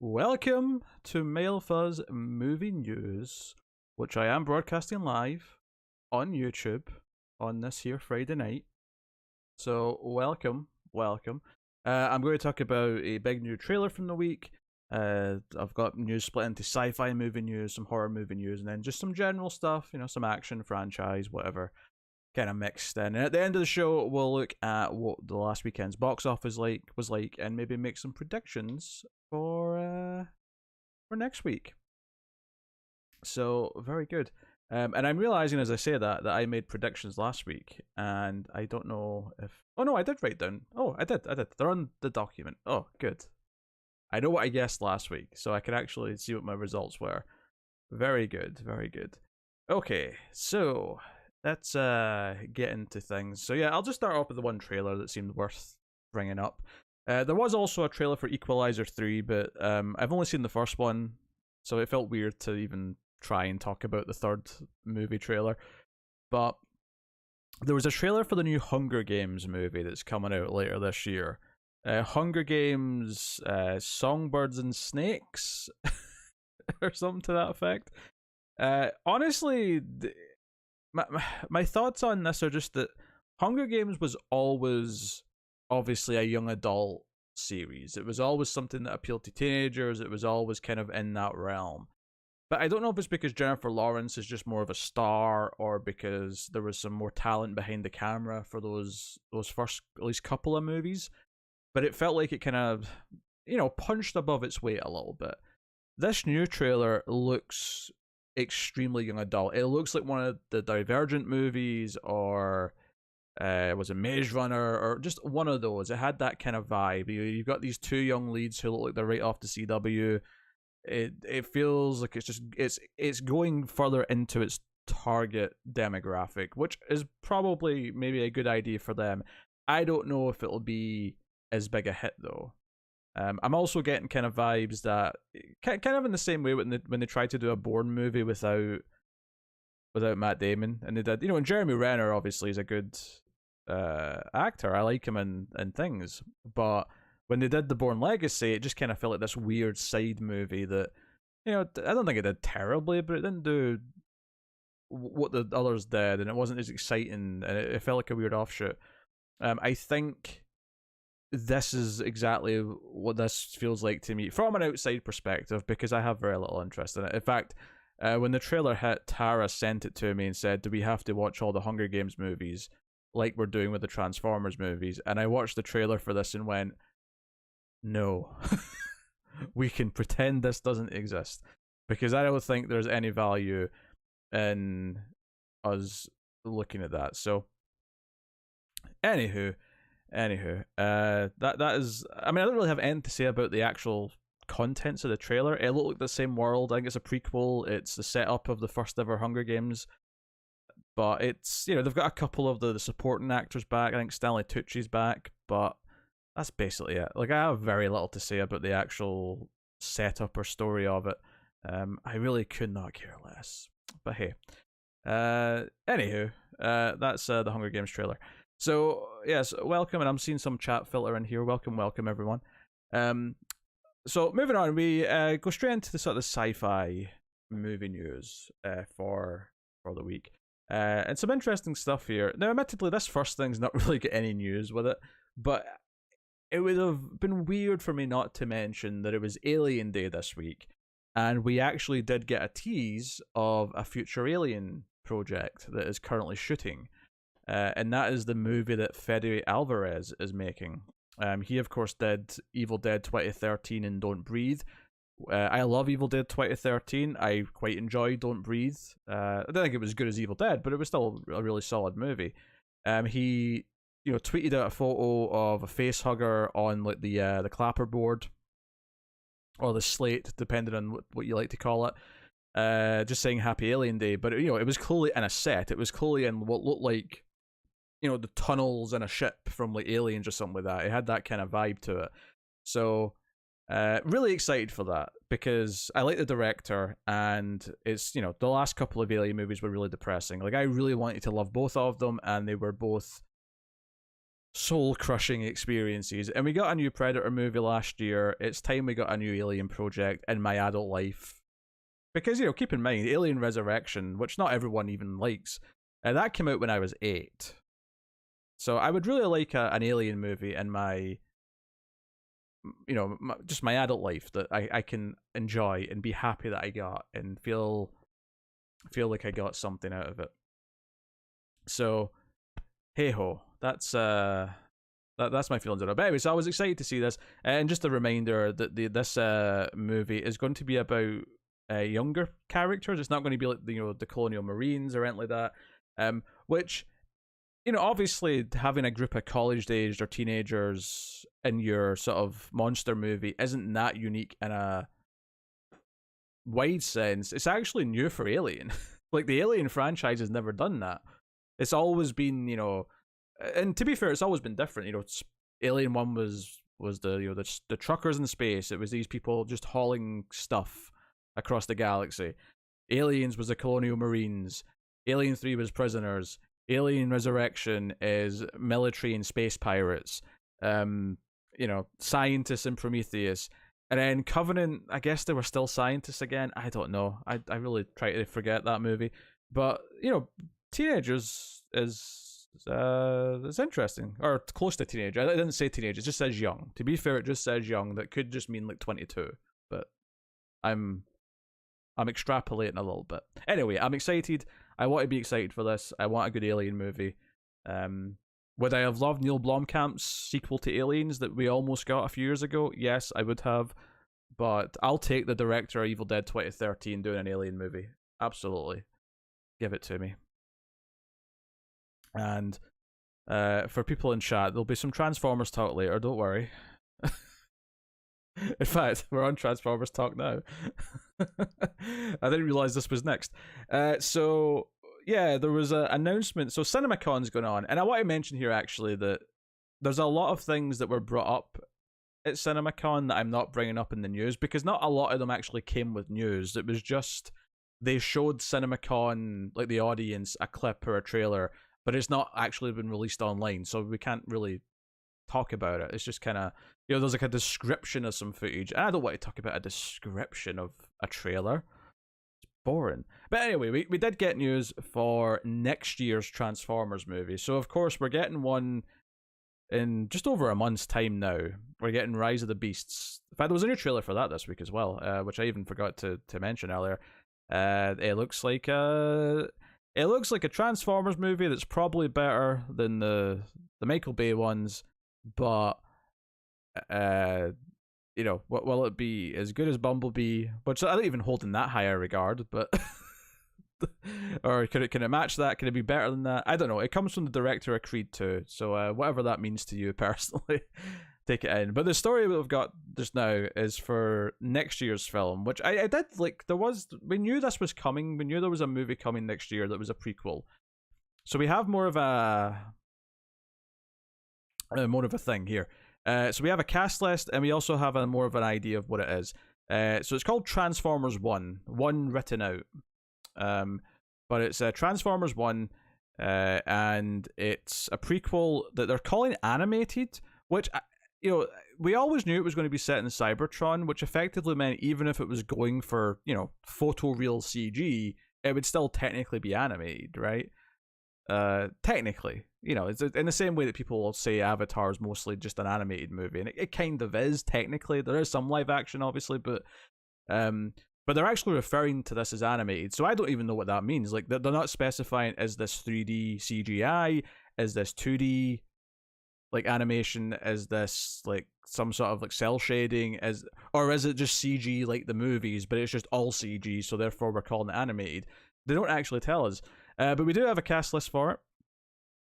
Welcome to Male Fuzz Movie News, which I am broadcasting live on YouTube on this here Friday night. So, welcome. I'm going to talk about a big new trailer from the week. I've got news split into sci-fi movie news, some horror movie news, and then just some general stuff, some action, franchise, whatever, kind of mixed in. And at the end of the show, we'll look at what the last weekend's box office was like, and maybe make some predictions for next week. So very good. And I'm realizing as I say that I made predictions last week, and I don't know if. Oh no, I did write down. Oh, I did. They're on the document. Oh, good. I know what I guessed last week, so I can actually see what my results were. Very good. Okay, so let's get into things. So yeah, I'll just start off with the one trailer that seemed worth bringing up. There was also a trailer for Equalizer 3, but I've only seen the first one, so it felt weird to even try and talk about the third movie trailer. But there was a trailer for the new Hunger Games movie that's coming out later this year. Hunger Games, Songbirds and Snakes, or something to that effect. Honestly, my thoughts on this are just that Hunger Games was always obviously a young adult series. It was always something that appealed to teenagers. It was always kind of in that realm. But I don't know if it's because Jennifer Lawrence is just more of a star, or because there was some more talent behind the camera for those first at least couple of movies. But it felt like it kind of, punched above its weight a little bit. This new trailer looks extremely young adult. It looks like one of the Divergent movies, or was it Maze Runner, or just one of those. It had that kind of vibe. You've got these two young leads who look like they're right off the CW. It feels like it's going further into its target demographic, which is probably maybe a good idea for them. I don't know if it'll be as big a hit though. I'm also getting kind of vibes that kind of in the same way when they tried to do a Bourne movie without Matt Damon, and they did, and Jeremy Renner obviously is a good actor. I like him in things, but when they did the Bourne Legacy, it just kind of felt like this weird side movie that, I don't think it did terribly, but it didn't do what the others did, and it wasn't as exciting, and it felt like a weird offshoot. I think this is exactly what this feels like to me from an outside perspective, because I have very little interest in it. In fact, when the trailer hit, Tara sent it to me and said, do we have to watch all the Hunger Games movies like we're doing with the Transformers movies? And I watched the trailer for this and went, no. We can pretend this doesn't exist, because I don't think there's any value in us looking at that. So anywho, that is, I mean, I don't really have anything to say about the actual contents of the trailer. It looked like the same world. I think it's a prequel. It's the setup of the first ever Hunger Games, but it's, they've got a couple of the supporting actors back. I think Stanley Tucci's back, but that's basically it. Like, I have very little to say about the actual setup or story of it. I really could not care less. But hey, anywho, that's the Hunger Games trailer. So yes, welcome, and I'm seeing some chat filter in here. Welcome, everyone. So moving on, we go straight into the sort of sci-fi movie news for the week, and some interesting stuff here. Now, admittedly, this first thing's not really got any news with it, but it would have been weird for me not to mention that it was Alien Day this week, and we actually did get a tease of a future Alien project that is currently shooting. And that is the movie that Fede Alvarez is making. He, of course, did Evil Dead 2013 and Don't Breathe. I love Evil Dead 2013. I quite enjoyed Don't Breathe. I don't think it was as good as Evil Dead, but it was still a really solid movie. He, tweeted out a photo of a face hugger on like the clapper board, or the slate, depending on what you like to call it. Just saying Happy Alien Day, but it was clearly in a set. It was clearly in what looked like, the tunnels in a ship from like Aliens or something like that. It had that kind of vibe to it. So really excited for that, because I like the director, and it's, the last couple of Alien movies were really depressing. Like, I really wanted to love both of them, and they were both soul-crushing experiences. And we got a new Predator movie last year. It's time we got a new Alien project in my adult life. Because, keep in mind, Alien Resurrection, which not everyone even likes, that came out when I was 8. So I would really like an Alien movie in my, just my adult life that I can enjoy and be happy that I got and feel like I got something out of it. So, hey ho, that's my feelings on it. But anyway, so I was excited to see this, and just a reminder that this movie is going to be about younger characters. It's not going to be like the Colonial Marines or anything like that. Which, obviously having a group of college-aged or teenagers in your sort of monster movie isn't that unique in a wide sense. It's actually new for Alien. Like, the Alien franchise has never done that. It's always been, and to be fair, it's always been different. Alien 1 was the truckers in space. It was these people just hauling stuff across the galaxy. Aliens was the Colonial Marines. Alien 3 was prisoners. Alien Resurrection is military and space pirates. Scientists in Prometheus. And then Covenant, I guess they were still scientists again. I don't know. I really try to forget that movie. But, teenagers is interesting. Or close to teenager. I didn't say teenage, it just says young. To be fair, it just says young. That could just mean like 22. But I'm extrapolating a little bit. Anyway, I'm excited. I want to be excited for this. I want a good Alien movie. Would I have loved Neil Blomkamp's sequel to Aliens that we almost got a few years ago? Yes, I would have. But I'll take the director of Evil Dead 2013 doing an Alien movie. Absolutely. Give it to me. And for people in chat, there'll be some Transformers talk later, don't worry. In fact, we're on Transformers talk now. I didn't realize this was next. So yeah, there was an announcement. So CinemaCon's going on, and I want to mention here actually that there's a lot of things that were brought up at CinemaCon that I'm not bringing up in the news, because not a lot of them actually came with news. It was just they showed CinemaCon, like the audience, a clip or a trailer, but it's not actually been released online, so we can't really talk about it. It's just kind of, there's like a description of some footage, and I don't want to talk about a description of a trailer. It's boring. But anyway, we did get news for next year's Transformers movie. So of course we're getting one in just over a month's time now. We're getting Rise of the Beasts. In fact, there was a new trailer for that this week as well, which I even forgot to mention earlier. It looks like a Transformers movie that's probably better than the Michael Bay ones, but will it be as good as Bumblebee? Which I don't even hold in that high a regard, but or can it match that? Can it be better than that? I don't know. It comes from the director of Creed 2, so whatever that means to you personally, take it in. But the story that we've got just now is for next year's film, which I did like. We knew this was coming. We knew there was a movie coming next year that was a prequel. So we have more of a thing here. So we have a cast list, and we also have more of an idea of what it is. So it's called Transformers 1 written out. But it's Transformers 1, and it's a prequel that they're calling animated, which, we always knew it was going to be set in Cybertron, which effectively meant even if it was going for, photoreal CG, it would still technically be animated, right? Technically, it's in the same way that people will say Avatar is mostly just an animated movie, and it kind of is technically. There is some live action, obviously, but they're actually referring to this as animated, so I don't even know what that means. Like, they're not specifying, is this 3D CGI, is this 2D like animation, is this like some sort of like cell shading, or is it just CG like the movies, but it's just all CG, so therefore we're calling it animated? They don't actually tell us. But we do have a cast list for it.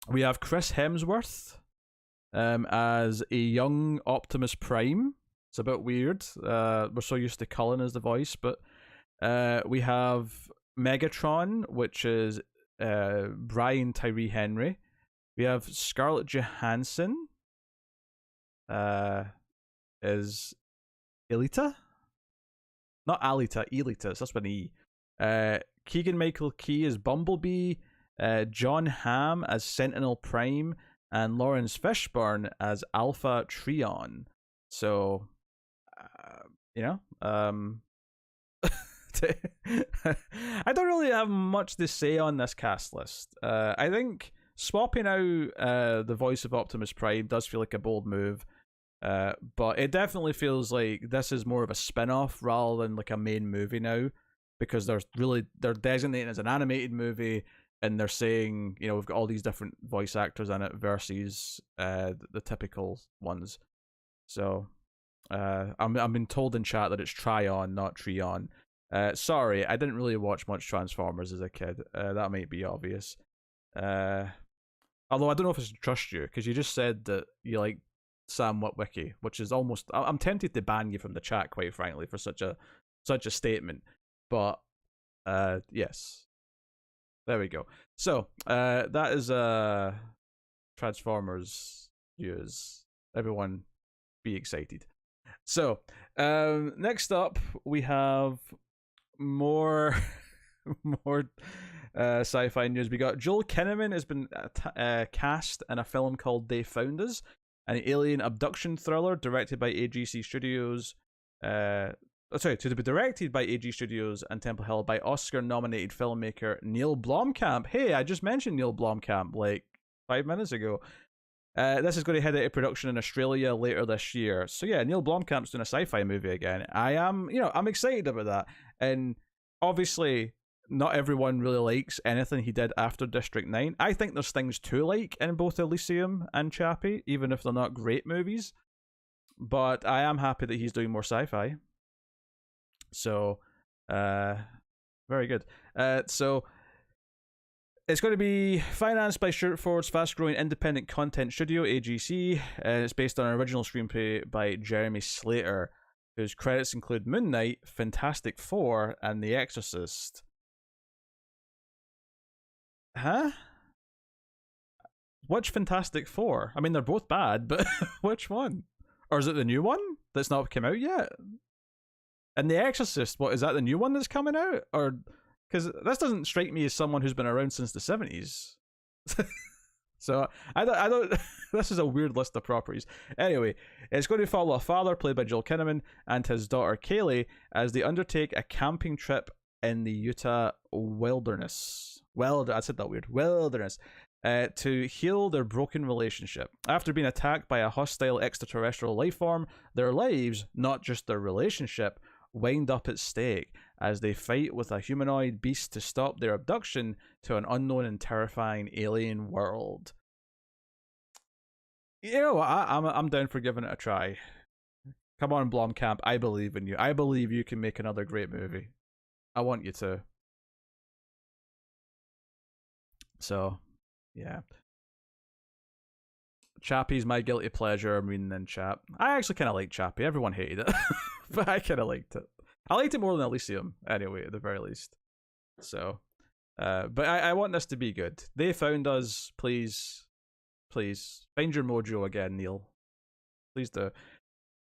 We have Chris Hemsworth as a young Optimus Prime. It's a bit weird. We're so used to Cullen as the voice, but we have Megatron, which is Brian Tyree Henry. We have Scarlett Johansson is Elita? Not Alita, Elita. So that's with an E. Keegan-Michael Key as Bumblebee. John Hamm as Sentinel Prime. and Lawrence Fishburne as Alpha Trion. So, you know, I don't really have much to say on this cast list. I think swapping out the voice of Optimus Prime does feel like a bold move. But it definitely feels like this is more of a spin-off rather than like a main movie now, because they're designating it as an animated movie, and they're saying, you know, we've got all these different voice actors in it versus the typical ones. So I'm being told in chat that it's Trion, not Trion. Sorry, I didn't really watch much Transformers as a kid. That might be obvious. Although I don't know if I should trust you, because you just said that you like Sam Witwicky, which is almost, I'm tempted to ban you from the chat, quite frankly, for such a statement. But yes, there we go. So that is Transformers news. Everyone, be excited. So next up, we have more sci-fi news. We got Joel Kinnaman has been cast in a film called They Found Us, an alien abduction thriller directed by AGC Studios. To be directed by AG Studios and Temple Hill by Oscar-nominated filmmaker Neil Blomkamp. Hey, I just mentioned Neil Blomkamp like 5 minutes ago. This is going to head into production in Australia later this year. So yeah, Neil Blomkamp's doing a sci-fi movie again. I'm excited about that. And obviously, not everyone really likes anything he did after District 9. I think there's things to like in both Elysium and Chappie, even if they're not great movies. But I am happy that he's doing more sci-fi. So, very good. So, it's going to be financed by Stuart Ford's fast-growing independent content studio, AGC, and it's based on an original screenplay by Jeremy Slater, whose credits include Moon Knight, Fantastic Four, and The Exorcist. Huh? Which Fantastic Four? I mean, they're both bad, but which one? Or is it the new one that's not come out yet? And The Exorcist, what, is that the new one that's coming out? Or, because this doesn't strike me as someone who's been around since the 70s. So, I don't this is a weird list of properties. Anyway, it's going to follow a father, played by Joel Kinnaman, and his daughter Kaylee, as they undertake a camping trip in the Utah wilderness. I said that weird. Wilderness. To heal their broken relationship. After being attacked by a hostile extraterrestrial life form, their lives, not just their relationship, wind up at stake as they fight with a humanoid beast to stop their abduction to an unknown and terrifying alien world. You know what? I'm down for giving it a try. Come on, Blomkamp. I believe in you. I believe you can make another great movie. I want you to. So, yeah. Chappie's my guilty pleasure. I'm reading in chat. I actually kind of like Chappie. Everyone hated it, but I kind of liked it. I liked it more than Elysium, anyway, at the very least. So, but I want this to be good. They Found Us. Please find your mojo again, Neil. Please do.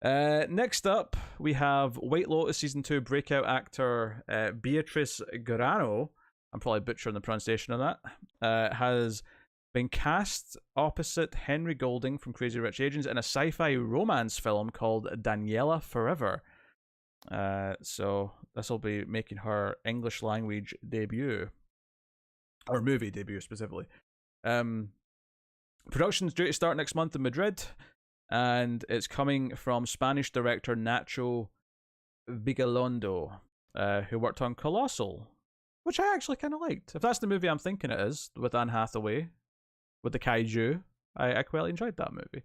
Next up, we have White Lotus Season 2 breakout actor Beatrice Garano. I'm probably butchering the pronunciation of that. Has been cast opposite Henry Golding from Crazy Rich Asians in a sci-fi romance film called Daniela Forever. So this will be making her English language debut, or movie debut specifically. Production's due to start next month in Madrid, and it's coming from Spanish director Nacho Vigalondo, who worked on Colossal, which I actually kind of liked. If that's the movie I'm thinking it is, with Anne Hathaway, with the kaiju, I quite enjoyed that movie.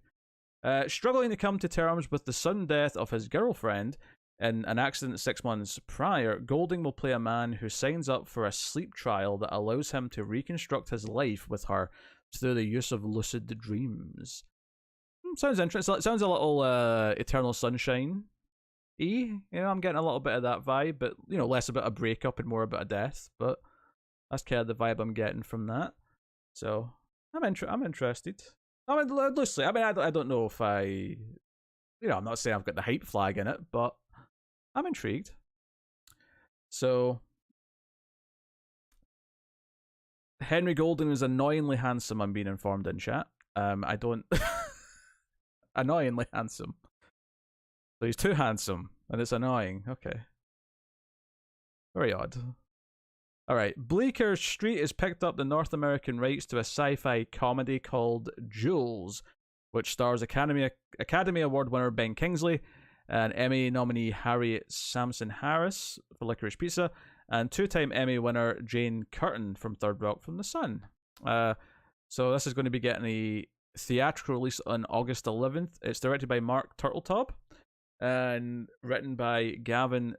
Struggling to come to terms with the sudden death of his girlfriend in an accident 6 months prior, Golding will play a man who signs up for a sleep trial that allows him to reconstruct his life with her through the use of lucid dreams. Sounds interesting. It sounds a little Eternal Sunshine. I'm getting a little bit of that vibe, but less about a breakup and more about a death. But that's kind of the vibe I'm getting from that. So I'm interested. I mean, loosely. I mean, I don't know if I'm not saying I've got the hype flag in it, but I'm intrigued. So Henry Golding is annoyingly handsome, I'm being informed in chat. I don't annoyingly handsome. So he's too handsome, and it's annoying. Okay, very odd. All right, Bleecker Street has picked up the North American rights to a sci-fi comedy called Jules, which stars Academy Award winner Ben Kingsley and Emmy nominee Harriet Sampson Harris for Licorice Pizza, and two-time Emmy winner Jane Curtin from Third Rock from the Sun. So this is going to be getting a theatrical release on August 11th. It's directed by Mark Turteltaub and written by Gavin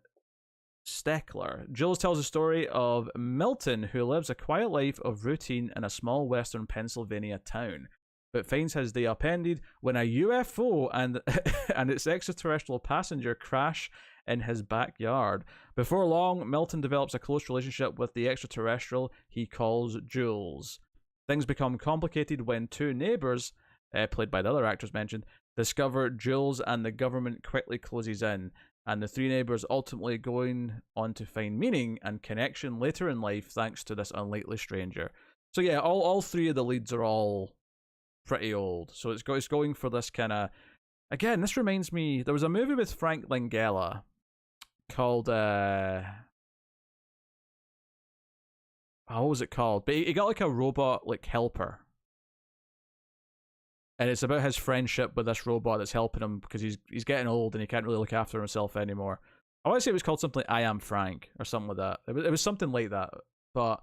Steckler. Jules tells the story of Milton, who lives a quiet life of routine in a small western Pennsylvania town, but finds his day upended when a UFO and its extraterrestrial passenger crash in his backyard. Before long, Milton develops a close relationship with the extraterrestrial he calls Jules. Things become complicated when two neighbors, played by the other actors mentioned, discover Jules, and the government quickly closes in, and the three neighbors ultimately going on to find meaning and connection later in life thanks to this unlikely stranger. So yeah, all three of the leads are all pretty old. So it's going for this kind of... Again, this reminds me... There was a movie with Frank Langella called... what was it called? But he got like a robot like helper. And it's about his friendship with this robot that's helping him because he's getting old and he can't really look after himself anymore. I want to say it was called something like I Am Frank or something like that. It was something like that. But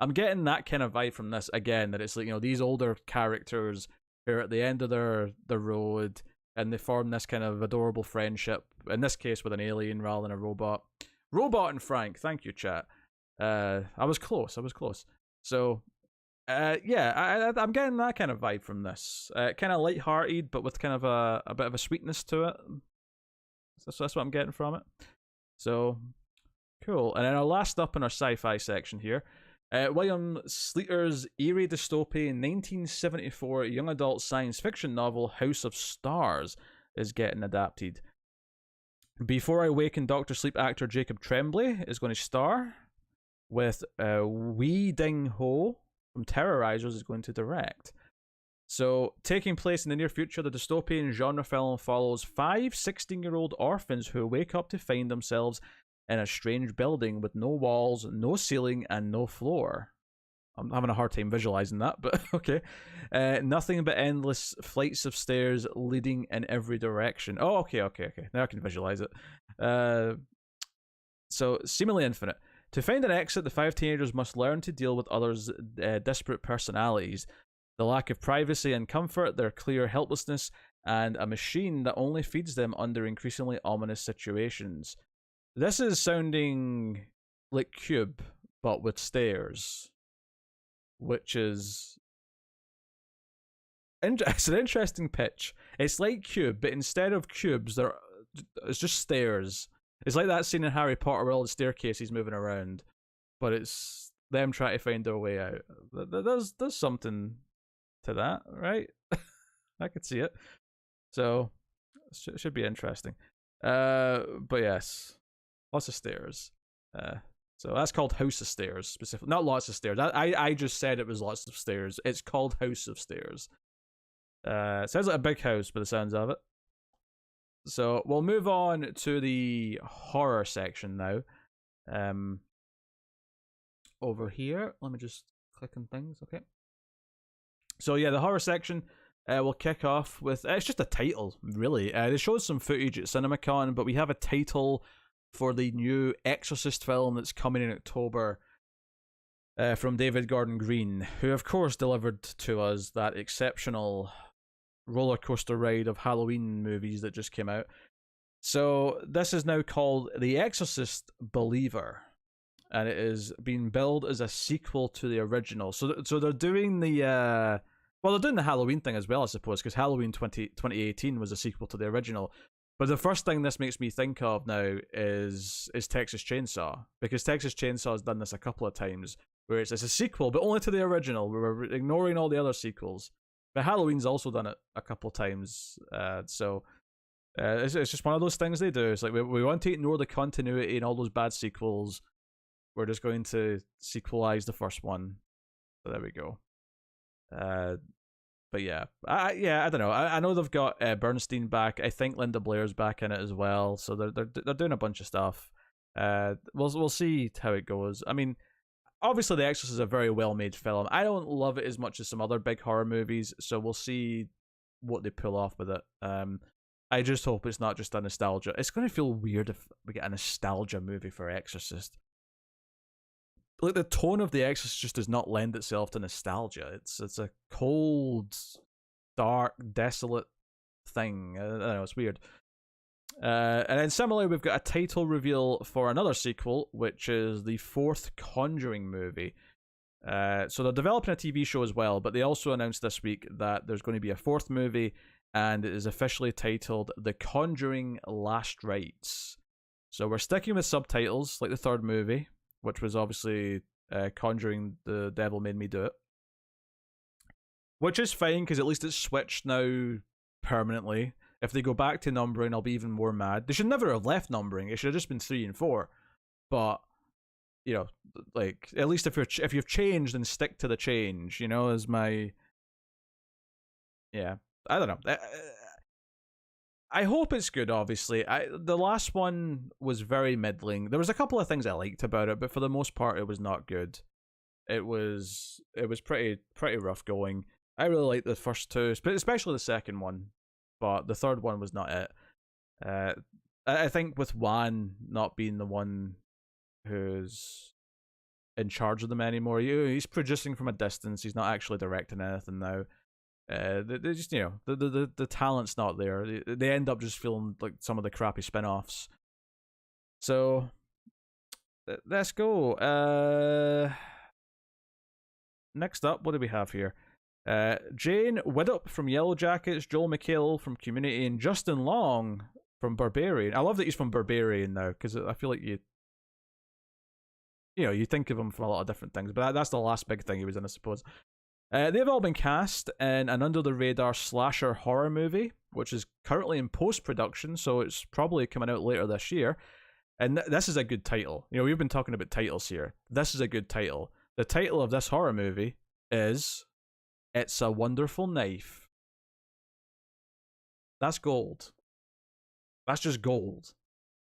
I'm getting that kind of vibe from this again, that it's like, you know, these older characters who are at the end of their road and they form this kind of adorable friendship, in this case with an alien rather than a robot. Robot and Frank, thank you, chat. I was close. So... yeah, I'm getting that kind of vibe from this. Kind of lighthearted, but with kind of a bit of a sweetness to it. So that's what I'm getting from it. So, cool. And then our last up in our sci-fi section here, William Sleater's eerie dystopian 1974 young adult science fiction novel House of Stars is getting adapted. Before I Awaken Dr. Sleep actor Jacob Tremblay is going to star, with Wee Ding Ho from Terrorizers is going to direct. So, taking place in the near future, the dystopian genre film follows 5 16-year-old orphans who wake up to find themselves in a strange building with no walls, no ceiling, and no floor. I'm having a hard time visualizing that, but okay. Nothing but endless flights of stairs leading in every direction. Oh, okay. Now I can visualize it. So, seemingly infinite. To find an exit, the 5 teenagers must learn to deal with others' disparate personalities, the lack of privacy and comfort, their clear helplessness, and a machine that only feeds them under increasingly ominous situations. This is sounding like Cube, but with stairs, which is... It's an interesting pitch. It's like Cube, but instead of cubes, it's just stairs. It's like that scene in Harry Potter where all the staircases moving around, but it's them trying to find their way out. There's something to that, right? I could see it. So, it should be interesting. But yes, lots of stairs. So that's called House of Stairs, specifically. Not lots of stairs. I just said it was lots of stairs. It's called House of Stairs. It sounds like a big house by the sounds of it. So we'll move on to the horror section now. Over here, let me just click on things. Okay. So yeah, the horror section will kick off with it's just a title, really. They showed some footage at CinemaCon, but we have a title for the new Exorcist film that's coming in October. From David Gordon Green, who of course delivered to us that exceptional roller coaster ride of Halloween movies that just came out. So this is now called The Exorcist Believer, and it is being billed as a sequel to the original. So they're doing the they're doing the Halloween thing as well, I suppose, because Halloween 2018 was a sequel to the original. But the first thing this makes me think of now is Texas Chainsaw, because Texas Chainsaw has done this a couple of times, where it's a sequel, but only to the original. We're ignoring all the other sequels. But Halloween's also done it a couple of times, so it's just one of those things they do. It's like we want to ignore the continuity and all those bad sequels. We're just going to sequelize the first one. So there we go. But yeah, I don't know. I know they've got Bernstein back. I think Linda Blair's back in it as well. So they're doing a bunch of stuff. We'll see how it goes. I mean, obviously, The Exorcist is a very well made film. I don't love it as much as some other big horror movies. So we'll see what they pull off with it. I just hope it's not just a nostalgia. It's going to feel weird if we get a nostalgia movie for Exorcist. Like, the tone of The Exorcist just does not lend itself to nostalgia. It's a cold, dark, desolate thing. I don't know, it's weird. And then similarly, we've got a title reveal for another sequel, which is the fourth Conjuring movie. So they're developing a TV show as well, but they also announced this week that there's going to be a fourth movie, and it is officially titled The Conjuring Last Rites. So we're sticking with subtitles, like the third movie, which was obviously Conjuring The Devil Made Me Do It. Which is fine, because at least it's switched now permanently. If they go back to numbering, I'll be even more mad. They should never have left numbering. It should have just been 3 and 4. But, you know, like, at least if you've changed, then stick to the change, you know, is my... Yeah, I don't know. I hope it's good, obviously. The last one was very middling. There was a couple of things I liked about it, but for the most part, it was not good. It was pretty rough going. I really liked the first two, especially the second one, but the third one was not it. I think with Juan not being the one who's in charge of them anymore, he's producing from a distance. He's not actually directing anything now. They just, you know, the talent's not there. They end up just feeling like some of the crappy spin-offs. So let's go. Next up, what do we have here? Jane Widdop from Yellow Jackets, Joel McHale from Community, and Justin Long from Barbarian. I love that he's from Barbarian now, because I feel like you think of him from a lot of different things, but that's the last big thing he was in, I suppose. They've all been cast in an under-the-radar slasher horror movie, which is currently in post-production, so it's probably coming out later this year. And this is a good title. You know, we've been talking about titles here. This is a good title. The title of this horror movie is It's a Wonderful Knife. That's gold. That's just gold.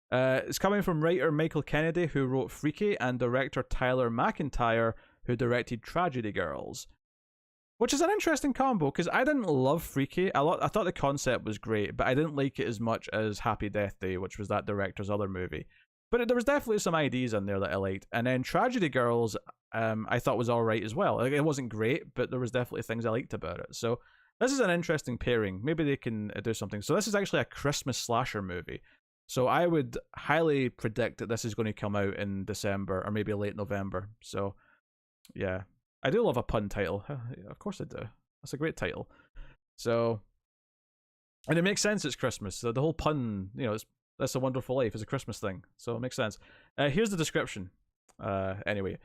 It's coming from writer Michael Kennedy, who wrote Freaky, and director Tyler McIntyre, who directed Tragedy Girls. Which is an interesting combo, because I didn't love Freaky. I thought the concept was great, but I didn't like it as much as Happy Death Day, which was that director's other movie. But there was definitely some ideas in there that I liked. And then Tragedy Girls, I thought was alright as well. Like, it wasn't great, but there was definitely things I liked about it. So this is an interesting pairing. Maybe they can do something. So this is actually a Christmas slasher movie. So I would highly predict that this is going to come out in December or maybe late November. So yeah, I do love a pun title. Of course I do. That's a great title. So, and it makes sense. It's Christmas. So the whole pun, you know, That's a Wonderful Life is a Christmas thing. So it makes sense. Here's the description. Anyway,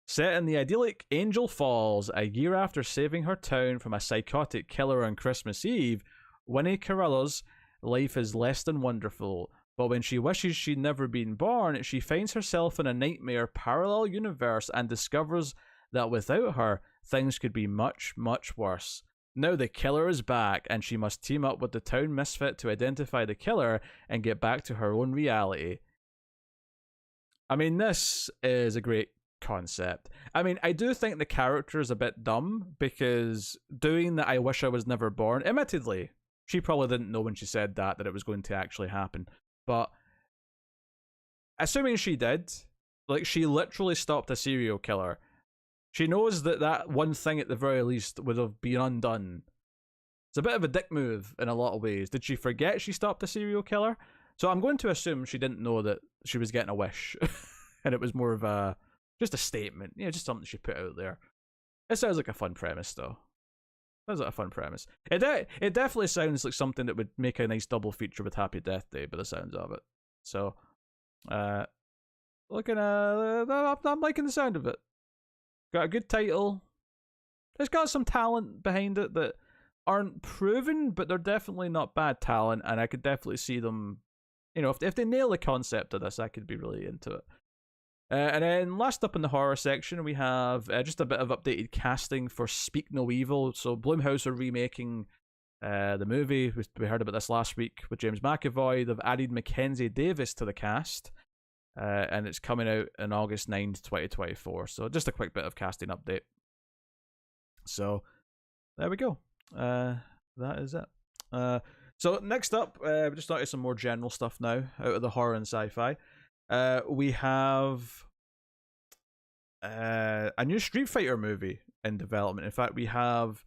set in the idyllic Angel Falls, a year after saving her town from a psychotic killer on Christmas Eve, Winnie Carruthers' life is less than wonderful. But when she wishes she'd never been born, she finds herself in a nightmare parallel universe and discovers that without her, things could be much, much worse. Now the killer is back, and she must team up with the town misfit to identify the killer and get back to her own reality. I mean, this is a great concept. I mean, I do think the character is a bit dumb, because doing that I wish I was never born, admittedly, she probably didn't know when she said that it was going to actually happen. But assuming she did, like, she literally stopped a serial killer. She knows that one thing at the very least would have been undone. It's a bit of a dick move in a lot of ways. Did she forget she stopped a serial killer? So I'm going to assume she didn't know that she was getting a wish. And it was more of just a statement. You know, just something she put out there. It sounds like a fun premise, though. Sounds like a fun premise. It definitely sounds like something that would make a nice double feature with Happy Death Day, by the sounds of it. So, I'm liking the sound of it. Got a good title. It's got some talent behind it that aren't proven, but they're definitely not bad talent, and I could definitely see them, you know, if they nail the concept of this, I could be really into it. And then last up in the horror section, we have just a bit of updated casting for Speak No Evil. So Blumhouse are remaking the movie. We heard about this last week with James McAvoy. They've added Mackenzie Davis to the cast. And it's coming out on August 9th, 2024. So just a quick bit of casting update. So there we go. That is it. So next up, we just started some more general stuff now out of the horror and sci-fi. We have a new Street Fighter movie in development. In fact, we have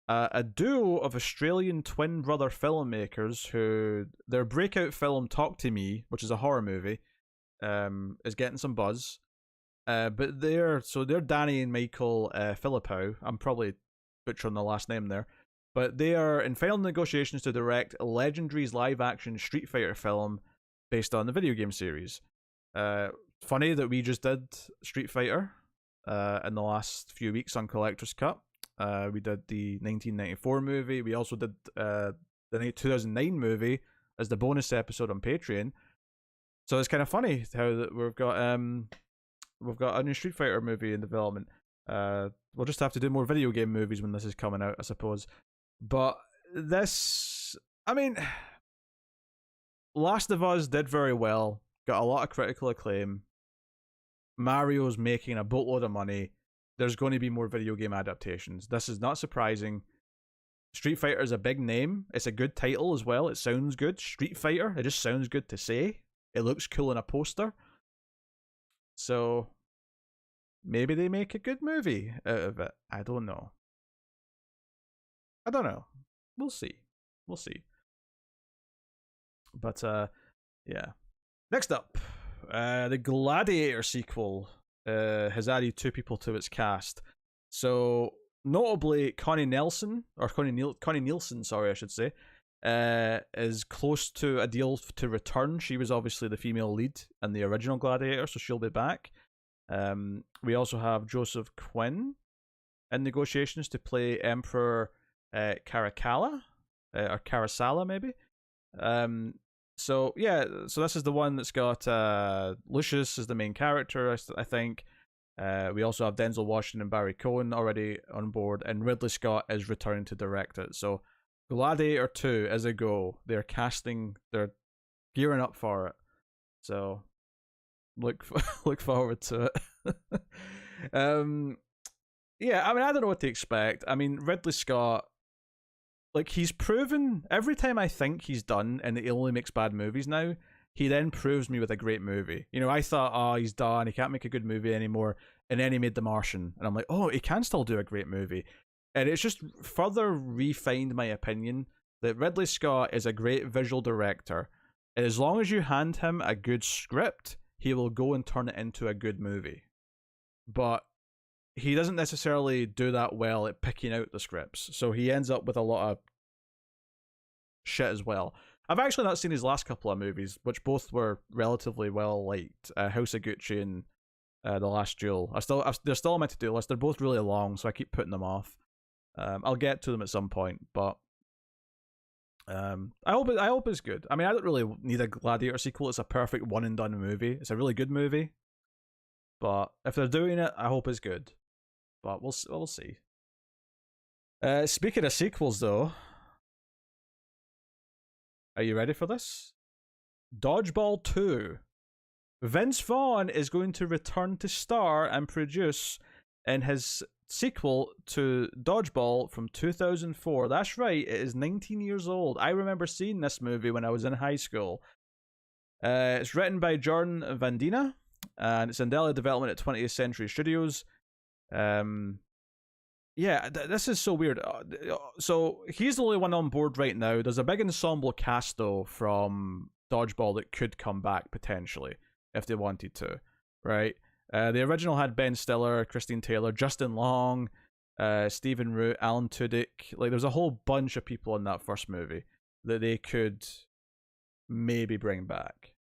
a duo of Australian twin brother filmmakers who their breakout film Talk to Me, which is a horror movie, is getting some buzz. But they're Danny and Michael Philippou. I'm probably butchering the last name there. But they are in final negotiations to direct Legendary's live-action Street Fighter film based on the video game series. Funny that we just did Street Fighter in the last few weeks on Collector's Cut. We did the 1994 movie. We also did the 2009 movie as the bonus episode on Patreon. So it's kind of funny how that we've got a new Street Fighter movie in development. We'll just have to do more video game movies when this is coming out, I suppose. But this, I mean, Last of Us did very well, got a lot of critical acclaim. Mario's making a boatload of money. There's going to be more video game adaptations. This is not surprising. Street Fighter is a big name. It's a good title as well. It sounds good. Street Fighter, it just sounds good to say. It looks cool in a poster. So maybe they make a good movie out of it. I don't know. We'll see. But yeah. Next up, the Gladiator sequel has added 2 people to its cast. So notably, Connie Nielsen, sorry, I should say, is close to a deal to return. She was obviously the female lead in the original Gladiator, so she'll be back. We also have Joseph Quinn in negotiations to play Emperor Caracalla, or Caracalla maybe. So this is the one that's got Lucius as the main character, I think. We also have Denzel Washington and Barry Cohen already on board, and Ridley Scott is returning to direct it. So Gladiator 2 is a go. They're gearing up for it. So look forward to it. Yeah, I mean, I don't know what to expect. I mean, Ridley Scott, like, he's proven every time I think he's done and he only makes bad movies now, he then proves me with a great movie. You know, I thought, oh, he's done, he can't make a good movie anymore, and then he made The Martian, and I'm like, oh, he can still do a great movie. And it's just further refined my opinion that Ridley Scott is a great visual director, and as long as you hand him a good script, he will go and turn it into a good movie. But he doesn't necessarily do that well at picking out the scripts, so he ends up with a lot of shit as well. I've actually not seen his last couple of movies, which both were relatively well liked. House of Gucci and The Last Duel. They're still on my to-do list. They're both really long, so I keep putting them off. I'll get to them at some point, but I hope it's good. I mean, I don't really need a Gladiator sequel. It's a perfect one and done movie. It's a really good movie, but if they're doing it, I hope it's good. But we'll see. Speaking of sequels, though, are you ready for this? Dodgeball 2. Vince Vaughn is going to return to star and produce in his sequel to Dodgeball from 2004. That's right, it is 19 years old. I remember seeing this movie when I was in high school. It's written by Jordan Vandina, and it's in Deli development at 20th Century Studios. This is so weird. So he's the only one on board right now. There's a big ensemble cast though from Dodgeball that could come back potentially if they wanted to, right? The original had Ben Stiller, Christine Taylor, Justin Long, Stephen Root, Alan Tudyk. Like, there's a whole bunch of people in that first movie that they could maybe bring back.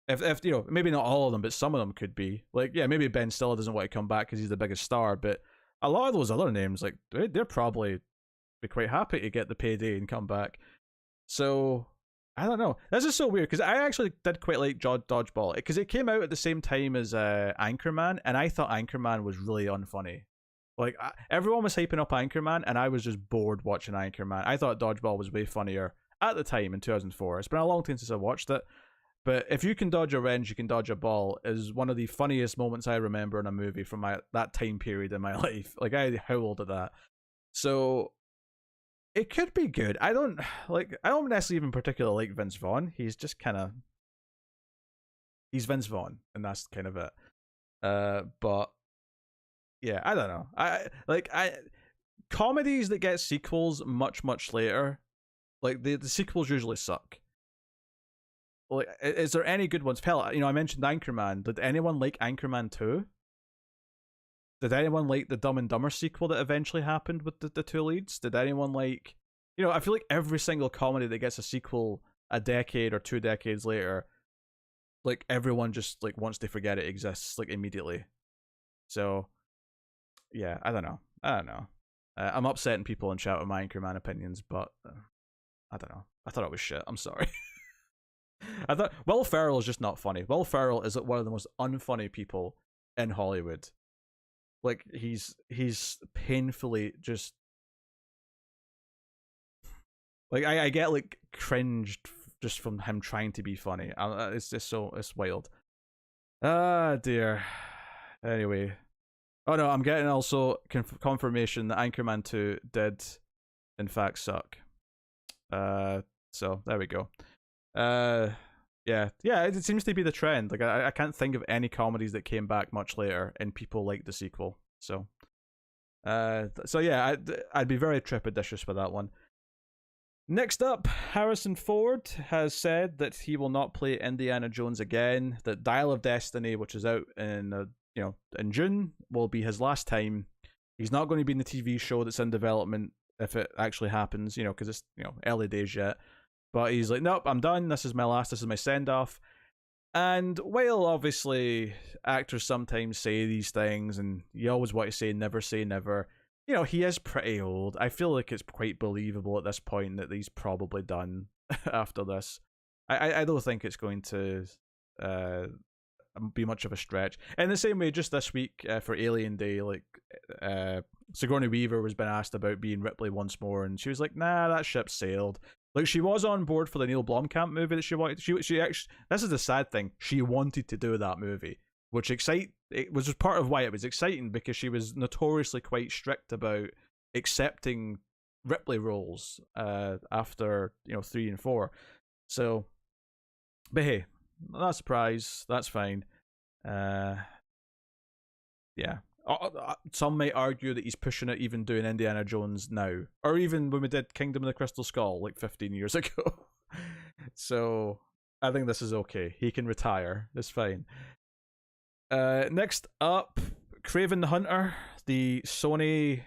If you know, maybe not all of them, but some of them could be. Like, yeah, maybe Ben Stiller doesn't want to come back because he's the biggest star, but a lot of those other names, like, they're probably be quite happy to get the payday and come back. So I don't know. This is so weird because I actually did quite like Dodgeball because it came out at the same time as Anchorman, and I thought Anchorman was really unfunny. Like everyone was hyping up Anchorman, and I was just bored watching Anchorman. I thought Dodgeball was way funnier at the time in 2004. It's been a long time since I watched it, but if you can dodge a wrench, you can dodge a ball is one of the funniest moments I remember in a movie from that time period in my life. Like I howled at that. So it could be good. I don't necessarily even particularly like Vince Vaughn. He's just kind of he's Vince Vaughn, and that's kind of it. But yeah, I don't know. I comedies that get sequels much later, like the sequels usually suck. Like, is there any good ones? Hell, I mentioned Anchorman. Did anyone like Anchorman 2? Did anyone like the Dumb and Dumber sequel that eventually happened with the two leads? Did anyone like... I feel like every single comedy that gets a sequel a decade or 2 decades later, like, everyone just, like, wants to forget it exists, like, immediately. So, yeah, I don't know. I'm upsetting people in chat with my Anchorman opinions, but I don't know. I thought it was shit. I'm sorry. I thought Will Ferrell is just not funny. Will Ferrell is one of the most unfunny people in Hollywood. Like he's painfully just like I get like cringed just from him trying to be funny. It's just it's wild. Ah dear. Anyway, oh no, I'm getting also confirmation that Anchorman 2 did in fact suck. So there we go. Yeah, it seems to be the trend. Like I can't think of any comedies that came back much later and people like the sequel. So yeah, I'd be very trepidatious with that one. Next up, Harrison Ford has said that he will not play Indiana Jones again. That Dial of Destiny, which is out in in June, will be his last time. He's not going to be in the TV show that's in development if it actually happens, because it's early days yet. But he's like, nope, I'm done. This is my last. This is my send-off. And while obviously actors sometimes say these things, and you always want to say never, he is pretty old. I feel like it's quite believable at this point that he's probably done after this. I don't think it's going to be much of a stretch. In the same way, just this week for Alien Day, like Sigourney Weaver was been asked about being Ripley once more, and she was like, nah, that ship sailed. Like, she was on board for the Neil Blomkamp movie that she wanted. She actually, this is the sad thing, she wanted to do that movie, which was just part of why it was exciting, because she was notoriously quite strict about accepting Ripley roles after 3 and 4. So, but hey, not a surprise. That's fine. Yeah. Some might argue that he's pushing it, even doing Indiana Jones now, or even when we did Kingdom of the Crystal Skull like 15 years ago. So I think this is okay. He can retire. It's fine. Next up, Kraven the Hunter, the Sony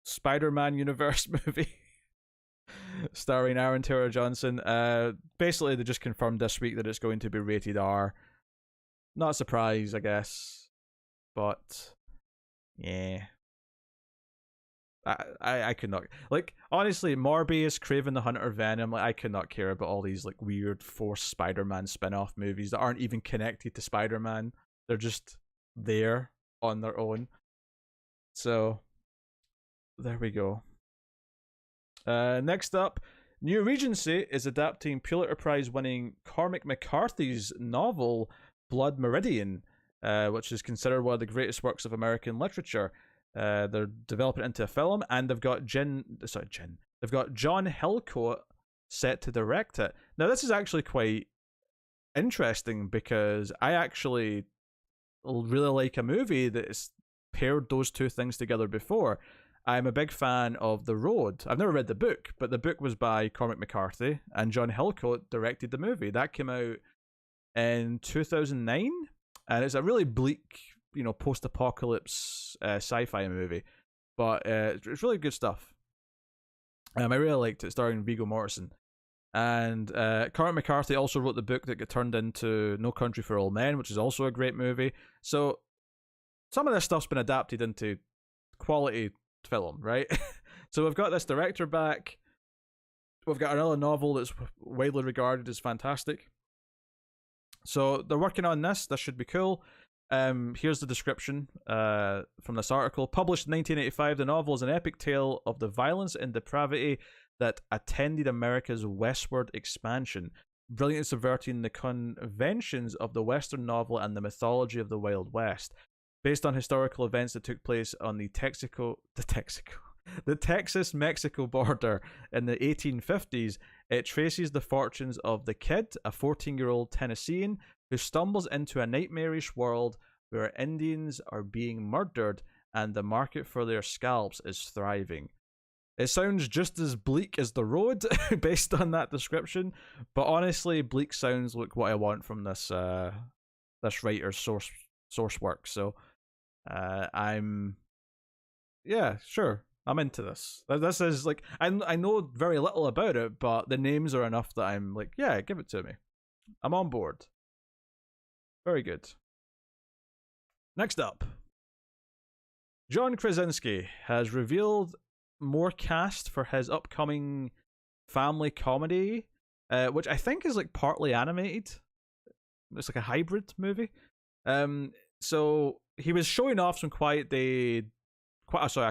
Spider-Man universe movie starring Aaron Taylor Johnson. Basically, they just confirmed this week that it's going to be rated R. Not a surprise, I guess. But yeah, I could not, like, honestly, Morbius, Kraven the Hunter, Venom, like, I could not care about all these like weird forced Spider-Man spin-off movies that aren't even connected to Spider-Man. They're just there on their own. So there we go. Next up, New Regency is adapting Pulitzer Prize winning Cormac McCarthy's novel Blood Meridian, which is considered one of the greatest works of American literature. They're developing it into a film, and they've got John Hillcoat set to direct it. Now, this is actually quite interesting because I actually really like a movie that's paired those two things together before. I'm a big fan of The Road. I've never read the book, but the book was by Cormac McCarthy, and John Hillcoat directed the movie. That came out in 2009. And it's a really bleak, post-apocalypse sci-fi movie. But it's really good stuff. I really liked it, starring Viggo Mortensen. And Cormac McCarthy also wrote the book that got turned into No Country for Old Men, which is also a great movie. So some of this stuff's been adapted into quality film, right? So we've got this director back. we've got another novel that's widely regarded as fantastic. So they're working on this. This should be cool. Here's the description from this article. Published in 1985, the novel is an epic tale of the violence and depravity that attended America's westward expansion, brilliantly subverting the conventions of the Western novel and the mythology of the Wild West. Based on historical events that took place on the Texas-Mexico border in the 1850s, it traces the fortunes of the kid, a 14-year-old Tennessean, who stumbles into a nightmarish world where Indians are being murdered and the market for their scalps is thriving. It sounds just as bleak as The Road, based on that description, but honestly, bleak sounds like what I want from this this writer's source work. So, I'm sure. I'm into this. This is like I know very little about it, but the names are enough that I'm like, yeah, give it to me. I'm on board. Very good. Next up, John Krasinski has revealed more cast for his upcoming family comedy, which I think is like partly animated. It's like a hybrid movie. So he was showing off some A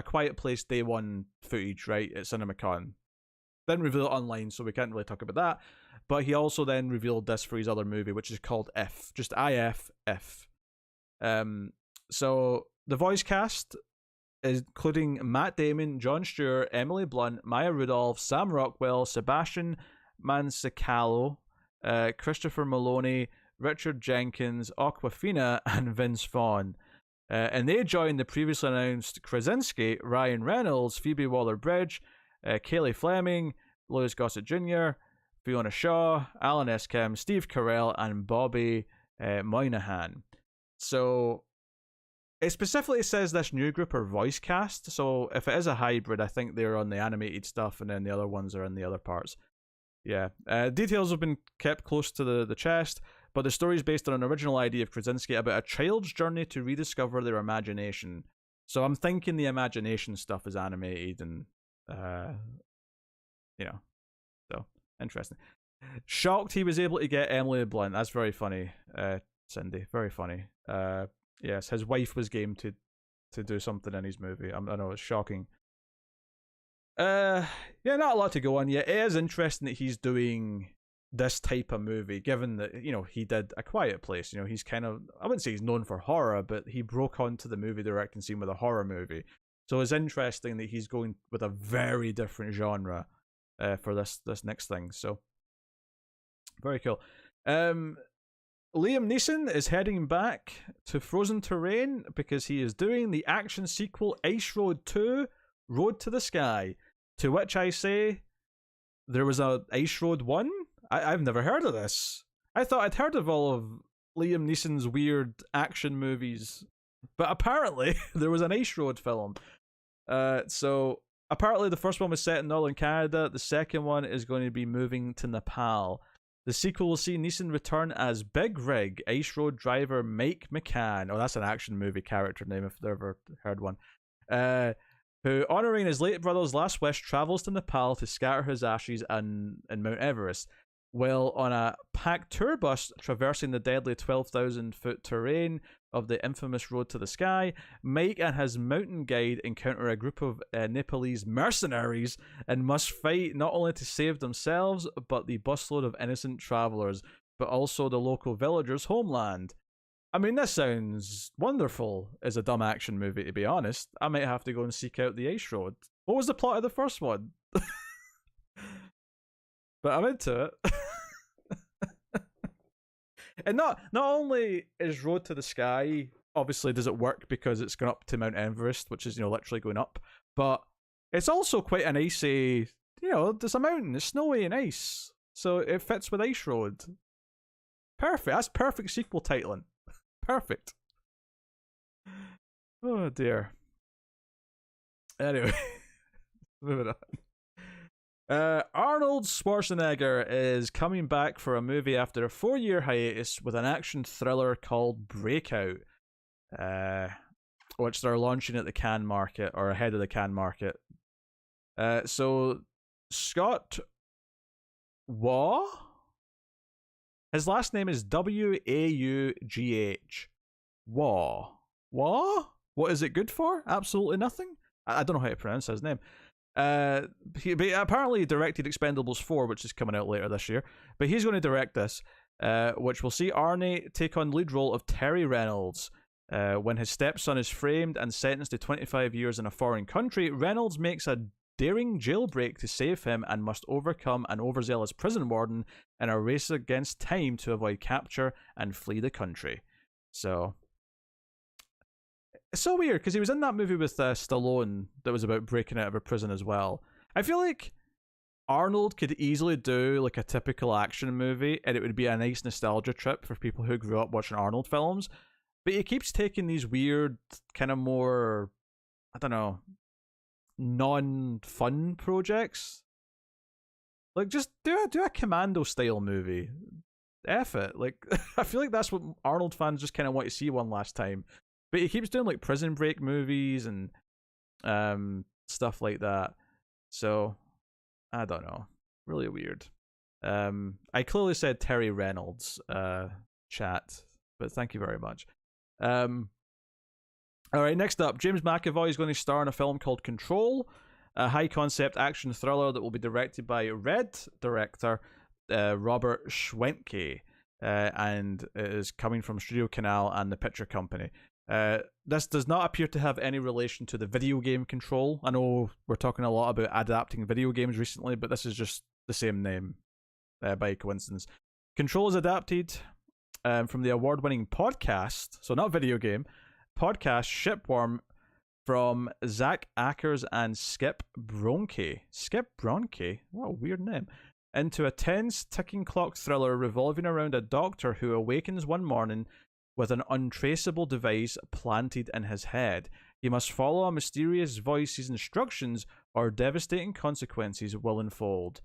Quiet Place Day 1 footage, right, at CinemaCon. Didn't reveal it online, so we can't really talk about that. But he also then revealed this for his other movie, which is called If. Just IF. So the voice cast is including Matt Damon, Jon Stewart, Emily Blunt, Maya Rudolph, Sam Rockwell, Sebastian Maniscalco, Christopher Maloney, Richard Jenkins, Awkwafina, and Vince Vaughn. And they joined the previously announced Krasinski, Ryan Reynolds, Phoebe Waller-Bridge, Kaylee Fleming, Louis Gossett Jr., Fiona Shaw, Alan S. Kim, Steve Carell, and Bobby Moynihan. So it specifically says this new group are voice cast, so if it is a hybrid, I think they're on the animated stuff and then the other ones are in the other parts. Yeah. Details have been kept close to the chest, but the story is based on an original idea of Krasinski about a child's journey to rediscover their imagination. So I'm thinking the imagination stuff is animated and, so interesting. Shocked he was able to get Emily Blunt. That's very funny, Cindy. Very funny. Yes, his wife was game to do something in his movie. I know, it's shocking. Not a lot to go on yet. It is interesting that he's doing this type of movie, given that, he did A Quiet Place. He's kind of, I wouldn't say he's known for horror, but he broke onto the movie directing scene with a horror movie. So it's interesting that he's going with a very different genre for this next thing. So very cool. Liam Neeson is heading back to Frozen Terrain because he is doing the action sequel Ice Road 2, Road to the Sky. To which I say, there was a Ice Road 1? I've never heard of this. I thought I'd heard of all of Liam Neeson's weird action movies. But apparently, there was an Ice Road film. So, apparently the first one was set in Northern Canada. The second one is going to be moving to Nepal. The sequel will see Neeson return as Big Rig, Ice Road driver Mike McCann. Oh, that's an action movie character name if I've ever heard one. Who, honouring his late brother's last wish, travels to Nepal to scatter his ashes in Mount Everest. While on a packed tour bus traversing the deadly 12,000-foot terrain of the infamous Road to the Sky, Mike and his mountain guide encounter a group of Nepalese mercenaries and must fight not only to save themselves, but the busload of innocent travellers, but also the local villagers' homeland. I mean, this sounds wonderful as a dumb action movie, to be honest. I might have to go and seek out the Ice Road. What was the plot of the first one? But I'm into it. And not only is Road to the Sky, obviously does it work because it's going up to Mount Everest, which is, literally going up, but it's also quite an icy, there's a mountain, it's snowy and ice, so it fits with Ice Road. Perfect. That's perfect sequel titling. Perfect. Oh dear. Anyway, moving on. Arnold Schwarzenegger is coming back for a movie after a 4-year hiatus with an action thriller called Breakout, which they're launching at the Cannes market, or ahead of the Cannes market. So Scott Waugh? His last name is Waugh. Waugh. Waugh? What is it good for? Absolutely nothing? I don't know how to pronounce his name. He apparently directed Expendables 4, which is coming out later this year. But he's going to direct this, which will see Arnie take on the lead role of Terry Reynolds. When his stepson is framed and sentenced to 25 years in a foreign country, Reynolds makes a daring jailbreak to save him and must overcome an overzealous prison warden in a race against time to avoid capture and flee the country. So, it's so weird because he was in that movie with Stallone that was about breaking out of a prison as well. I feel like Arnold could easily do like a typical action movie and it would be a nice nostalgia trip for people who grew up watching Arnold films. But he keeps taking these weird, kind of more, I don't know, non-fun projects. Like, just do a Commando-style movie. F it. Like, I feel like that's what Arnold fans just kind of want to see one last time. But he keeps doing, like, Prison Break movies and stuff like that. So, I don't know. Really weird. I clearly said Terry Reynolds, chat, but thank you very much. Alright, next up, James McAvoy is going to star in a film called Control, a high-concept action thriller that will be directed by Red director Robert Schwenke, and it is coming from Studio Canal and the Picture Company. This does not appear to have any relation to the video game Control. I know we're talking a lot about adapting video games recently, but this is just the same name by coincidence. Control is adapted from the award-winning podcast, so not video game, podcast Shipworm from Zach Ackers and Skip Bronke. Skip Bronke? What a weird name. Into a tense, ticking clock thriller revolving around a doctor who awakens one morning with an untraceable device planted in his head. He must follow a mysterious voice's instructions or devastating consequences will unfold.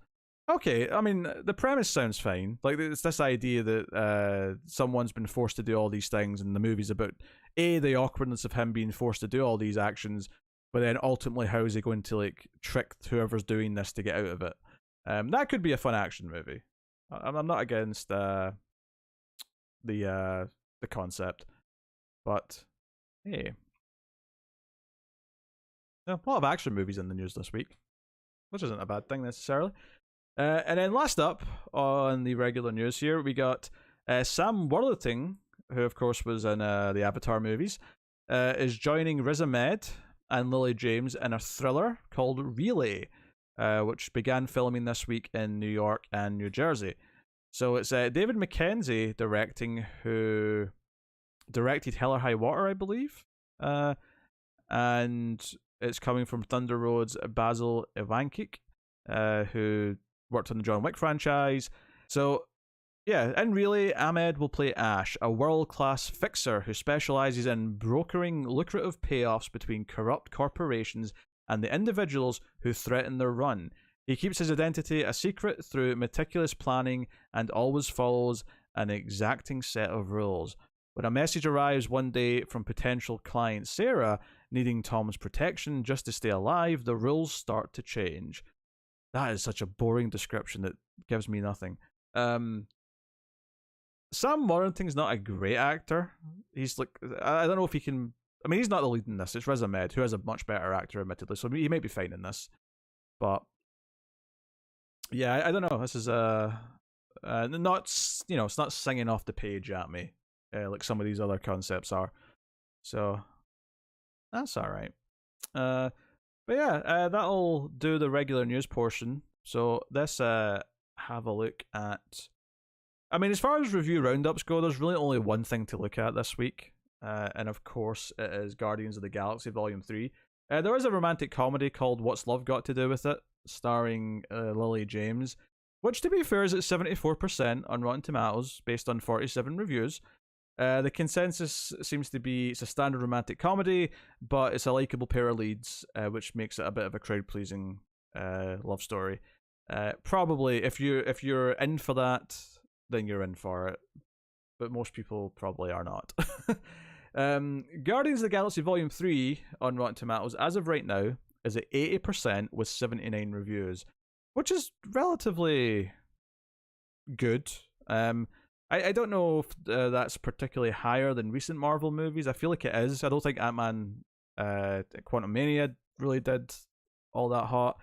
Okay, I mean, the premise sounds fine. Like, it's this idea that someone's been forced to do all these things, and the movie's about, the awkwardness of him being forced to do all these actions, but then ultimately how is he going to, like, trick whoever's doing this to get out of it? That could be a fun action movie. I'm not against the concept, but, hey. A lot of action movies in the news this week, which isn't a bad thing necessarily. And then last up on the regular news here, we got Sam Worthington, who of course was in the Avatar movies, is joining Riz Ahmed and Lily James in a thriller called Relay, which began filming this week in New York and New Jersey. So it's David Mackenzie directing, who directed Hell or High Water, I believe. And it's coming from Thunder Road's Basil Ivancic, who worked on the John Wick franchise. So, yeah, and really, Ahmed will play Ash, a world-class fixer who specializes in brokering lucrative payoffs between corrupt corporations and the individuals who threaten their run. He keeps his identity a secret through meticulous planning and always follows an exacting set of rules. When a message arrives one day from potential client Sarah, needing Tom's protection just to stay alive, the rules start to change. That is such a boring description that gives me nothing. Sam Worthington's not a great actor. He's like, I don't know if he can. I mean, he's not the lead in this. It's Riz Ahmed, who is a much better actor, admittedly. So he might be fine in this. But yeah, I don't know. This is not, it's not singing off the page at me like some of these other concepts are. So that's all right. But yeah, that'll do the regular news portion. So let's have a look at. I mean, as far as review roundups go, there's really only one thing to look at this week, and of course, it is Guardians of the Galaxy Volume 3. There is a romantic comedy called What's Love Got to Do with It, starring Lily James, which, to be fair, is at 74% on Rotten Tomatoes, based on 47 reviews. The consensus seems to be it's a standard romantic comedy, but it's a likable pair of leads, which makes it a bit of a crowd-pleasing love story. Probably, if you're in for that, then you're in for it. But most people probably are not. Guardians of the Galaxy Volume 3 on Rotten Tomatoes, as of right now, is at 80% with 79 reviews, which is relatively good. I don't know if that's particularly higher than recent Marvel movies. I feel like it is. I don't think Ant-Man, Quantumania really did all that hot.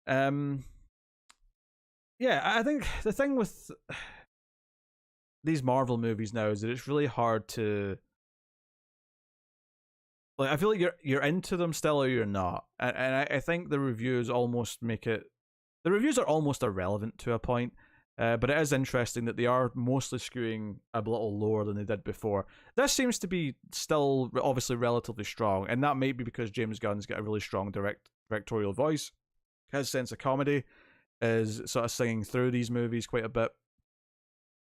Yeah, I think the thing with these Marvel movies now is that it's really hard to, like, I feel like you're into them still or you're not, and I think the reviews almost make it. The reviews are almost irrelevant to a point, but it is interesting that they are mostly skewing a little lower than they did before. This seems to be still obviously relatively strong, and that might be because James Gunn's got a really strong directorial voice. His sense of comedy is sort of singing through these movies quite a bit.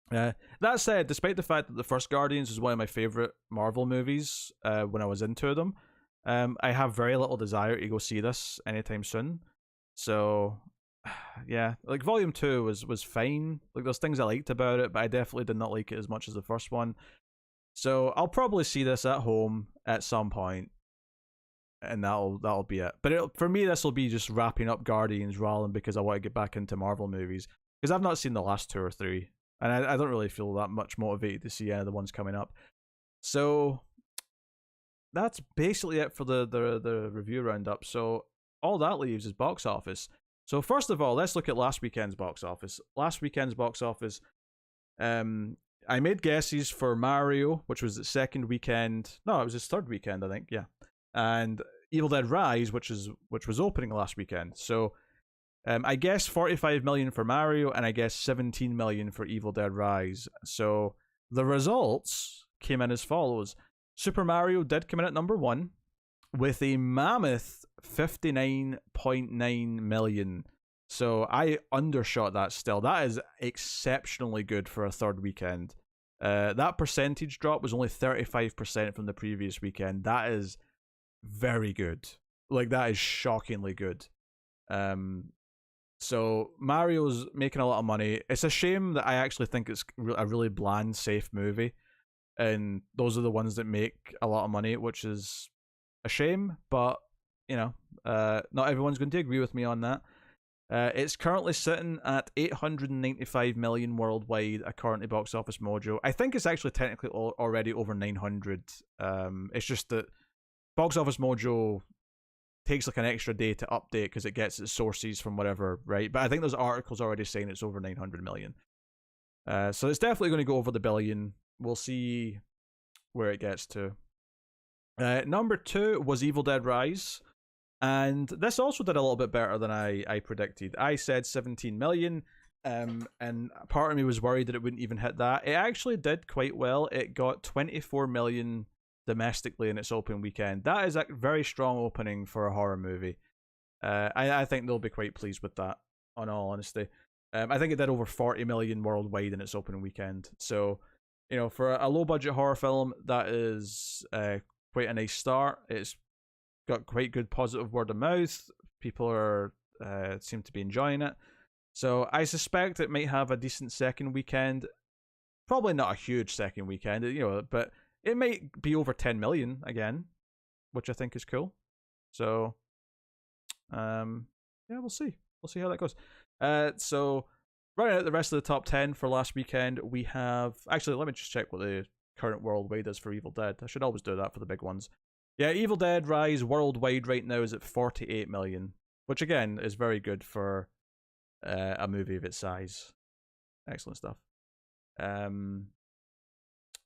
That said, despite the fact that the first Guardians was one of my favorite Marvel movies when I was into them, I have very little desire to go see this anytime soon. So, yeah, like Volume 2 was fine. Like, there's things I liked about it, but I definitely did not like it as much as the first one. So I'll probably see this at home at some point, and that'll be it. But for me, this will be just wrapping up Guardians rather than because I want to get back into Marvel movies, because I've not seen the last 2 or 3, and I don't really feel that much motivated to see any of the ones coming up. So that's basically it for the review roundup. So all that leaves is box office. So first of all, let's look at last weekend's box office. Last weekend's box office, I made guesses for Mario, which was its second weekend. No, it was its third weekend, I think. Yeah, and Evil Dead Rise, which was opening last weekend. So I guess 45 million for Mario, and I guess 17 million for Evil Dead Rise. So the results came in as follows. Super Mario did come in at number 1 with a mammoth 59.9 million. So I undershot that still. That is exceptionally good for a third weekend. That percentage drop was only 35% from the previous weekend. That is very good. Like, that is shockingly good. So Mario's making a lot of money. It's a shame that I actually think it's a really bland, safe movie, and those are the ones that make a lot of money, which is a shame. But not everyone's going to agree with me on that. It's currently sitting at 895 million worldwide, according to Box Office Mojo. I think it's actually technically already over 900. It's just that Box Office Mojo takes like an extra day to update because it gets its sources from whatever, right? But I think there's articles already saying it's over 900 million. So it's definitely going to go over the billion. We'll see where it gets to. Number 2 was Evil Dead Rise. And this also did a little bit better than I predicted. I said 17 million, and part of me was worried that it wouldn't even hit that. It actually did quite well. It got 24 million domestically in its opening weekend. That is a very strong opening for a horror movie. I think they'll be quite pleased with that, on all honesty. I think it did over 40 million worldwide in its opening weekend. So, for a low-budget horror film, that is quite a nice start. It's got quite good positive word of mouth. People are seem to be enjoying it. So I suspect it might have a decent second weekend. Probably not a huge second weekend, but it might be over 10 million again, which I think is cool. So, yeah, we'll see. We'll see how that goes. So, running out the rest of the top 10 for last weekend, we have... Actually, let me just check what the current worldwide is for Evil Dead. I should always do that for the big ones. Yeah, Evil Dead Rise worldwide right now is at 48 million, which again is very good for a movie of its size. Excellent stuff.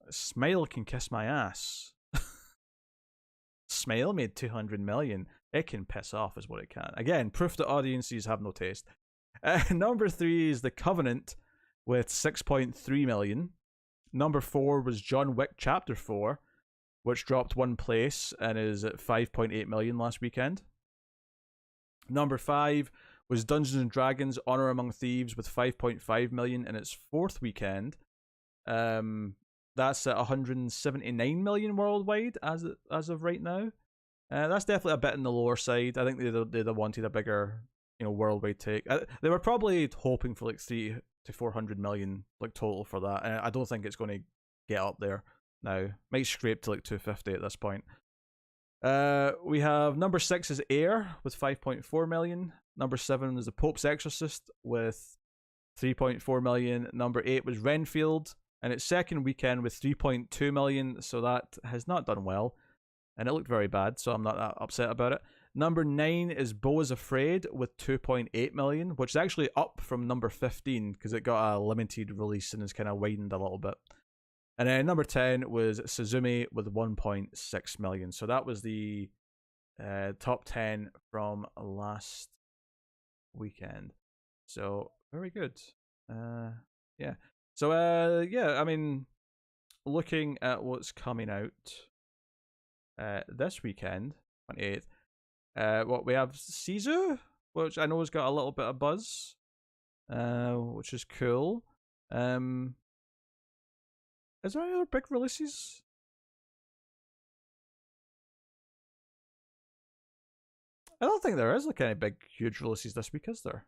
Smile Can Kiss My Ass. Smile made 200 million. It can piss off is what it can. Again, proof that audiences have no taste. Number 3 is The Covenant with 6.3 million. Number 4 was John Wick Chapter 4, which dropped 1 place and is at 5.8 million last weekend. Number 5 was Dungeons & Dragons Honor Among Thieves with 5.5 million in its 4th weekend. That's at 179 million worldwide as of right now. That's definitely a bit on the lower side. I think they wanted a bigger, worldwide take. They were probably hoping for like 300 to 400 million like total for that. And I don't think it's going to get up there now. Might scrape to like 250 at this point. We have number 6 is Air with 5.4 million. Number 7 is The Pope's Exorcist with 3.4 million. Number 8 was Renfield, and its second weekend with 3.2 million, so that has not done well, and it looked very bad, so I'm not that upset about it. Number 9 is Beau is Afraid with 2.8 million, which is actually up from number 15 because it got a limited release and is kind of widened a little bit. And then number 10 was Suzume with 1.6 million. So that was the top 10 from last weekend. So very good. Yeah. So yeah, I mean, looking at what's coming out this weekend, 28th. What we have, Sisu, which I know has got a little bit of buzz, which is cool. Is there any other big releases? I don't think there is like any big, huge releases this week, is there?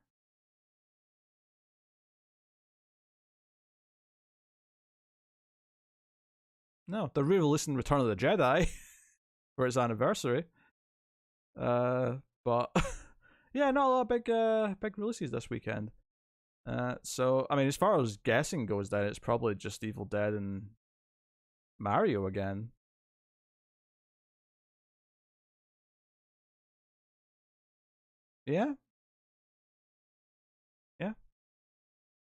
No, they're re-releasing Return of the Jedi for its anniversary. But yeah, not a lot of big releases this weekend. So I mean, as far as guessing goes, then it's probably just Evil Dead and Mario again. Yeah, yeah,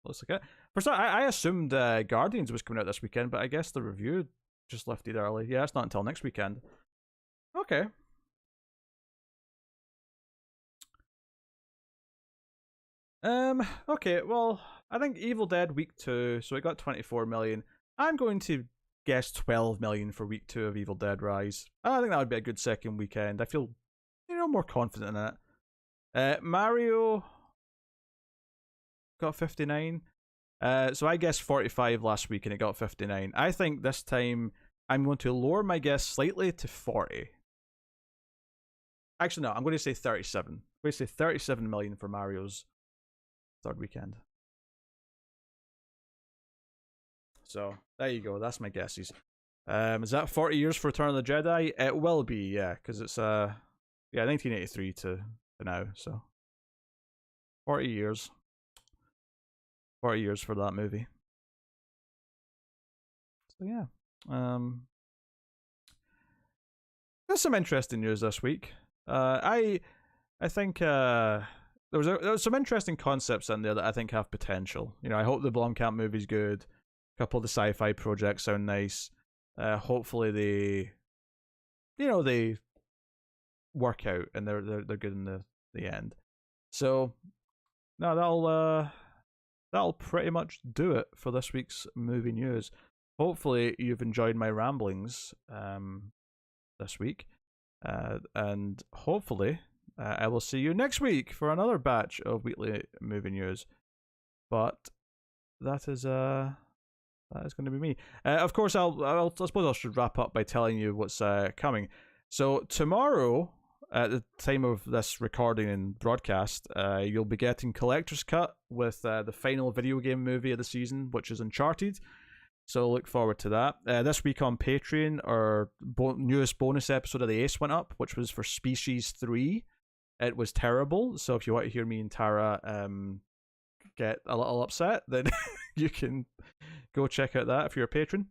looks like it. For some, I assumed Guardians was coming out this weekend, but I guess the review just left it early. Yeah, it's not until next weekend. Okay. Okay, well, I think Evil Dead week 2, so it got 24 million. I'm going to guess 12 million for week 2 of Evil Dead Rise. I think that would be a good second weekend. I feel, more confident in it. Mario got 59. So I guessed 45 last week and it got 59. I think this time I'm going to lower my guess slightly to 40. Actually, no, I'm going to say 37. I'm going to say 37 million for Mario's third weekend. So there you go. That's my guesses. Is that 40 years for Return of the Jedi? It will be, yeah, because it's 1983 to now. So 40 years. 40 years for that movie. So yeah. There's some interesting news this week. I think there was some interesting concepts in there that I think have potential. I hope the Blomkamp movie's good. A couple of the sci-fi projects sound nice. Hopefully they work out and they're good in the end. So no, that'll pretty much do it for this week's movie news. Hopefully you've enjoyed my ramblings this week, and hopefully I will see you next week for another batch of weekly movie news. But that is going to be me. Of course, I suppose I should wrap up by telling you what's coming. So tomorrow, at the time of this recording and broadcast, you'll be getting Collector's Cut with the final video game movie of the season, which is Uncharted. So look forward to that. This week on Patreon, our newest bonus episode of the Ace went up, which was for Species 3. It was terrible, so if you want to hear me and Tara get a little upset, then you can go check out that if you're a patron.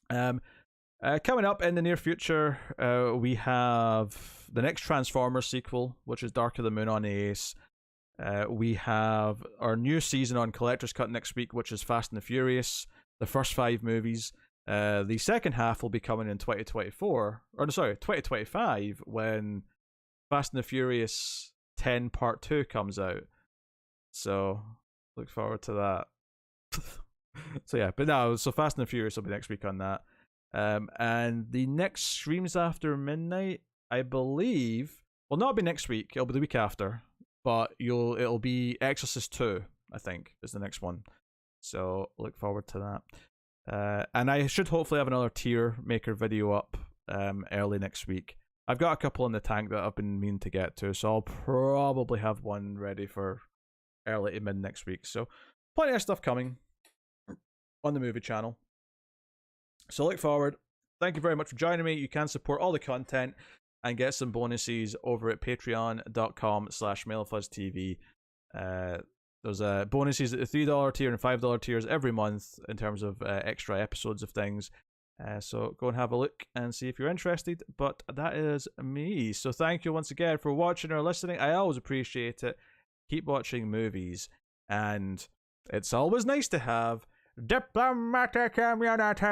Coming up in the near future, we have the next Transformers sequel, which is Dark of the Moon on Ace. We have our new season on Collector's Cut next week, which is Fast and the Furious, the first 5 movies. The second half will be coming in 2025, when Fast and the Furious 10 Part 2 comes out. So look forward to that. So yeah, but no, so Fast and the Furious will be next week on that. And the next Streams After Midnight, I believe, will not be next week, it'll be the week after, but it'll be Exorcist 2, I think, is the next one. So look forward to that. And I should hopefully have another tier maker video up early next week. I've got a couple in the tank that I've been meaning to get to, so I'll probably have one ready for early to mid next week. So plenty of stuff coming on the movie channel. So look forward. Thank you very much for joining me. You can support all the content and get some bonuses over at patreon.com/MaileFuzzTV. There's bonuses at the $3 tier and $5 tiers every month in terms of extra episodes of things. So go and have a look and see if you're interested. But that is me. So thank you once again for watching or listening. I always appreciate it. Keep watching movies. And it's always nice to have diplomatic immunity.